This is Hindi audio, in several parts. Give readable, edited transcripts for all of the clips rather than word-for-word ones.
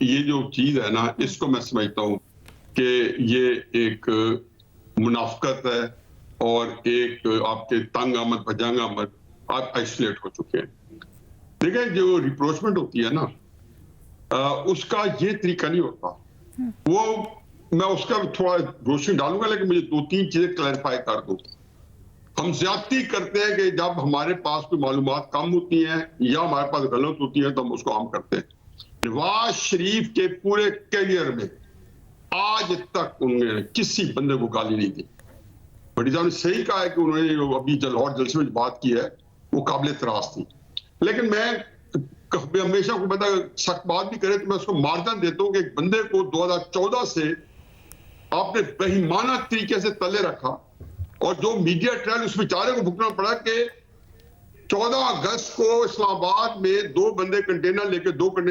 ये जो चीज है ना, इसको मैं समझता हूँ कि ये एक मुनाफकत है और एक आपके तंग आमद भजंग आमद, आप आइसोलेट हो चुके हैं। देखिए, जो रिप्रोचमेंट होती है ना, उसका ये तरीका नहीं होता। वो मैं उसका थोड़ा रोशनी डालूंगा, लेकिन मुझे 2-3 चीजें क्लैरिफाई कर दूं। हम ज्यादती करते हैं कि जब हमारे पास कोई मालूमात कम होती हैं या हमारे पास गलत होती है तो हम उसको आम करते हैं। नवाज शरीफ के पूरे करियर में आज तक उन्होंने किसी बंदे को गाली नहीं दी। बड़ी साहब ने सही कहा है कि उन्होंने जो अभी लाहौर जलसे में बात की है वो काबिल तरास थी, लेकिन मैं हमेशा को बता सख्त बात भी करे तो मैं उसको मार्जन देता हूँ कि एक बंदे को 2014 से आपने बेईमाना तरीके से तले रखा और जो मीडिया ट्रायल उस बेचारे को भुगतना पड़ा कि 14 अगस्त को इस्लामाबाद में 2 बंदे दो कंटेनर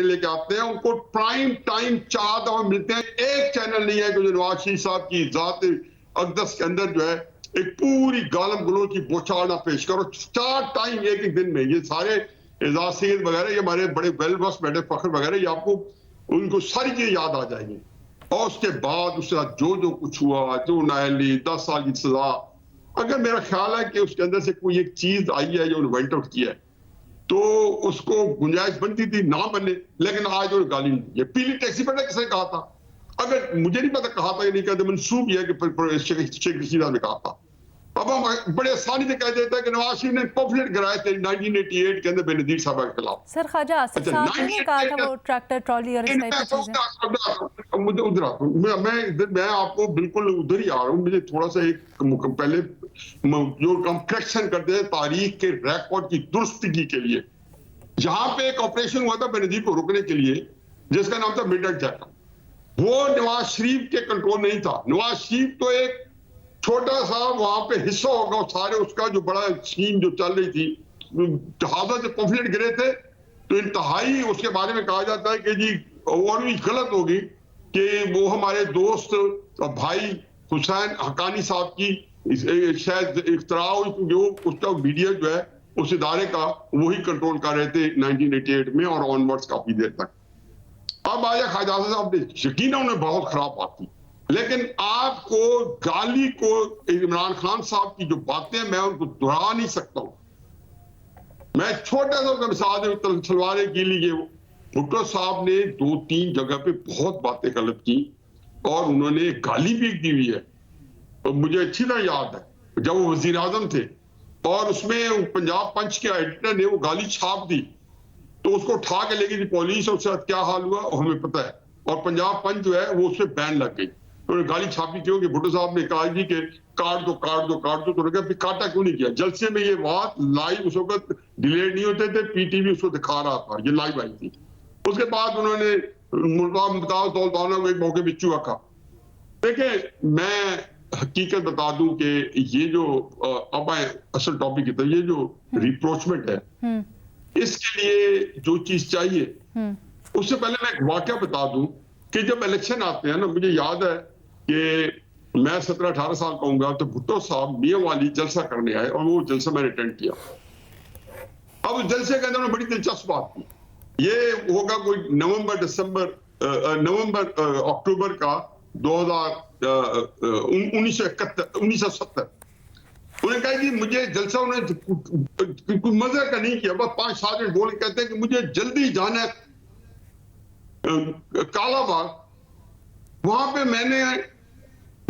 लेके आते हैं, उनको प्राइम टाइम 4 दफा मिलते हैं। एक चैनल नहीं है कि नवाज शरीफ साहब की जात अकदस के अंदर जो है एक पूरी गालम गलोच की बौछार पेश करो। 4 टाइम एक दिन में। ये सारे एजाज सैयद वगैरह, ये हमारे बड़े वेल बस बैठे फखर वगैरह, ये आपको उनको सारी चीजें याद आ जाएंगी। और उसके बाद उसके साथ जो कुछ हुआ, जो नायली 10 साल की सजा, अगर मेरा ख्याल है कि उसके अंदर से कोई एक चीज आई है जो इन्वेंट आउट किया है तो उसको गुंजाइश बनती थी ना बने, लेकिन आज वो गाली नहीं दी। पीली टैक्सी पर किसने कहा था? अगर मुझे नहीं पता कहा था या नहीं कहते, मंसूब यह कि शेख रशीद ने कहा था। अब हम बड़े आसानी से कह देते हैं कि नवाज शरीफ ने पम्फलेट गिराए थे 1988 के अंदर बेनजीर साहब के खिलाफ। सर ख्वाजा आसिफ साहब ने नहीं कहा था वो ट्रैक्टर ट्रॉली और इस टाइप की चीजें? मुझे उधर मैं आपको बिल्कुल उधर ही आ रहा हूँ। मुझे थोड़ा सा एक पहले जो हम करेक्शन करते हैं तारीख के रिकॉर्ड की दुरुस्तगी के लिए, जहां पे एक ऑपरेशन हुआ था बेनजीर को रोकने के लिए जिसका नाम था मिडनाइट जैकट, वो नवाज शरीफ के कंट्रोल नहीं था। नवाज शरीफ तो एक छोटा सा वहां पे हिस्सा होगा सारे उसका जो बड़ा स्कीम जो चल रही थी। जहाजा से पम्फलेट गिरे थे तो इंतहाई उसके बारे में कहा जाता है कि जी और भी गलत होगी कि वो हमारे दोस्त भाई हुसैन हकानी साहब की शायद इख्तरा हुई, क्योंकि उसका मीडिया जो है उस इदारे का वही कंट्रोल कर रहे थे 1988 में और ऑनवर्ड्स काफी देर तक। अब आया ख्वाजा साहब ने यकीन उन्हें बहुत खराब बात की, लेकिन आपको गाली को इमरान खान साहब की जो बातें मैं उनको दोहरा नहीं सकता हूं। मैं छोटा सा मिसाल तलवारे के लिए भुट्टो साहब ने 2-3 जगह पे बहुत बातें गलत की और उन्होंने गाली भी दी हुई है। तो मुझे अच्छी तरह याद है जब वो वजीर आजम थे और उसमें पंजाब पंच के एडिटर ने वो गाली छाप दी तो उसको उठा के लेगी थी पुलिस और उसके साथ क्या हाल हुआ हमें पता है। और पंजाब पंच जो है वो उसमें बैन लग गई। उन्होंने गाली छापी क्यों कि भुट्टो साहब ने कहा जी कि काट दो तो फिर काटा क्यों नहीं किया? जलसे में ये बात लाइव उस वक्त डिलेड नहीं होते थे, पीटीवी उसको दिखा रहा था, ये लाइव आई थी। उसके बाद उन्होंने एक मौके बिच्चू रखा। देखिए, मैं हकीकत बता दूं कि ये जो अब असल टॉपिक है, ये जो रिप्रोचमेंट है इसके लिए जो चीज चाहिए उससे पहले मैं एक वाकया बता दूं कि जब इलेक्शन आते हैं ना, मुझे याद है कि मैं 17-18 साल का हूँ तो भुट्टो साहब मियां वाली जलसा करने आए और वो जलसा मैंने अटेंड किया। अब उस जलसे के अंदर बड़ी दिलचस्प बात की, ये होगा कोई अक्टूबर का 1970। उन्होंने कहा कि मुझे जलसा, उन्होंने कोई मजे का नहीं किया, बस 5-7 मिनट बोल के कहते हैं कि मुझे जल्दी जाना है कालाबाग। वहां पे मैंने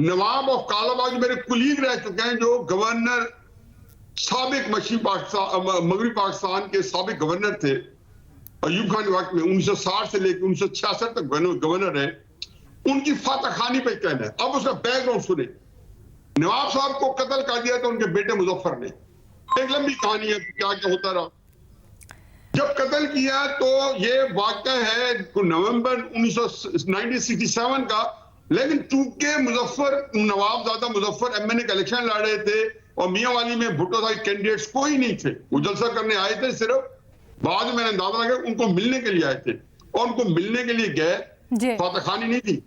नवाब ऑफ कालाबाग मेरे कुलीग रह चुके हैं जो गवर्नर साबिक मगरबी पाकिस्तान के साबिक गवर्नर थे अयूब खान वक्त में 1960 से लेकर 1966 तक गवर्नर है, उनकी फातह खानी पे कहना है। अब उसका बैकग्राउंड सुने। नवाब साहब को कत्ल कर दिया था उनके बेटे मुजफ्फर ने, एक लंबी कहानी है क्या क्या होता रहा। जब कत्ल किया तो ये वाक़या है नवंबर 1967 का, लेकिन चूंकि नवाबजादा मुजफ्फर एमएनए का इलेक्शन लड़ रहे थे और मियां वाली में भुट्टो साहब कैंडिडेट्स कोई नहीं थे, वो जलसा करने आए थे सिर्फ। बाद में मैंने अंदाजा लगा उनको मिलने के लिए आए थे और उनको मिलने के लिए गए, फातह खानी नहीं थी,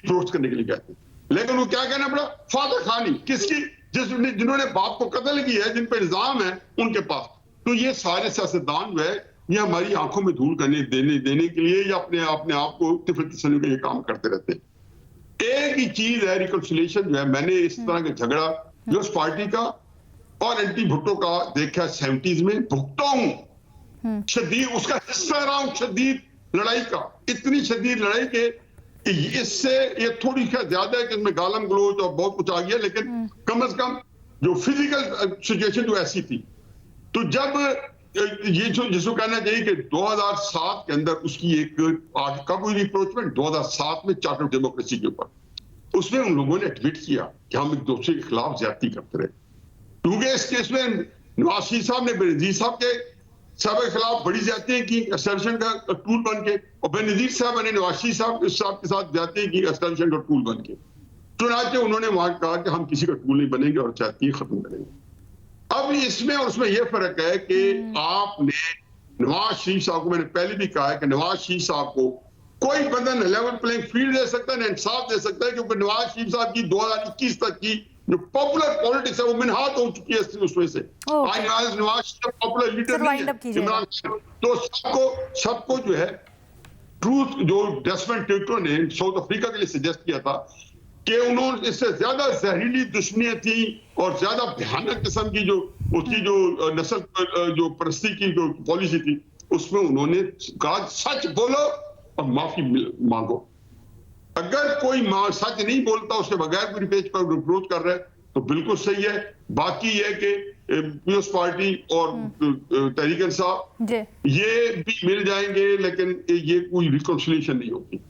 रोस्ट करने के लिए गए थे। लेकिन वो क्या कहना पड़ा, फातह खानी किसकी? जिन्होंने बाप को कत्ल किया है, जिन पर इल्जाम है उनके पास। तो ये सारे सियासतदान जो है ये हमारी आंखों में धूल करने देने के लिए या अपने आप को तिफल के ये काम करते रहते हैं। एक ही चीज है रिकंसिलिएशन जो है, मैंने इस तरह का झगड़ा जो उस पार्टी का और एंटी भुट्टो का देखा 70s में, भुगता हूं शदीद, उसका हिस्सा रहा हूं शदीद लड़ाई का, इतनी शदीद लड़ाई के इससे ये थोड़ी सा ज्यादा है कि इसमें गालम गलोच और बहुत कुछ आ गया, लेकिन कम से कम जो फिजिकल सिचुएशन जो ऐसी थी, तो जब ये जो जिसको कहना चाहिए कि 2007 के अंदर उसकी एक आज का कोई रिप्रोचमेंट 2007 में चार्टर ऑफ डेमोक्रेसी के ऊपर, उसमें उन लोगों ने एडमिट किया कि हम एक दूसरे के खिलाफ ज्यादती करते रहे, क्योंकि इस केस में नवाज शरीफ साहब ने बेनजीर साहब के खिलाफ बड़ी ज्यादती की एस्टेब्लिशमेंट का टूल बन के, और बेनजीर साहब ने नवाज शरीफ साहब के साथ ज्यादती की एस्टेब्लिशमेंट का टूल बन के। चुनाचे उन्होंने वहां कहा कि हम किसी का टूल नहीं बनेंगे और ज्यादती खत्म करेंगे। अब इसमें और उसमें यह फर्क है कि आपने नवाज शरीफ साहब को, मैंने पहले भी कहा है कि नवाज शरीफ साहब को कोई बंदा न लेवल प्लेइंग फील्ड दे सकता है न इंसाफ दे सकता है, क्योंकि नवाज शरीफ साहब की 2021 तक की जो पॉपुलर पॉलिटिक्स है वो मिनहात हो चुकी है उसमें से। आज नवाज शरीफ पॉपुलर लीडर नहीं है, इमरान खान, तो सबको जो है ट्रूथ, जो डेस्मंड टुटू ने साउथ अफ्रीका के लिए सजेस्ट किया था कि उन्होंने इससे ज्यादा जहरीली दुश्मनियां थी और ज्यादा भयानक किस्म की जो उसकी जो नस्ल जो परस्ती की जो पॉलिसी थी, उसमें उन्होंने कहा सच बोलो और माफी मांगो। अगर कोई सच नहीं बोलता, उसके बगैर पूरी पेज पर विरोध कर रहा है, तो बिल्कुल सही है। बाकी है कि पीपल्स पार्टी और तहरीक इंसाफ ये भी मिल जाएंगे, लेकिन ये कोई रिकंसिलिएशन नहीं होगी।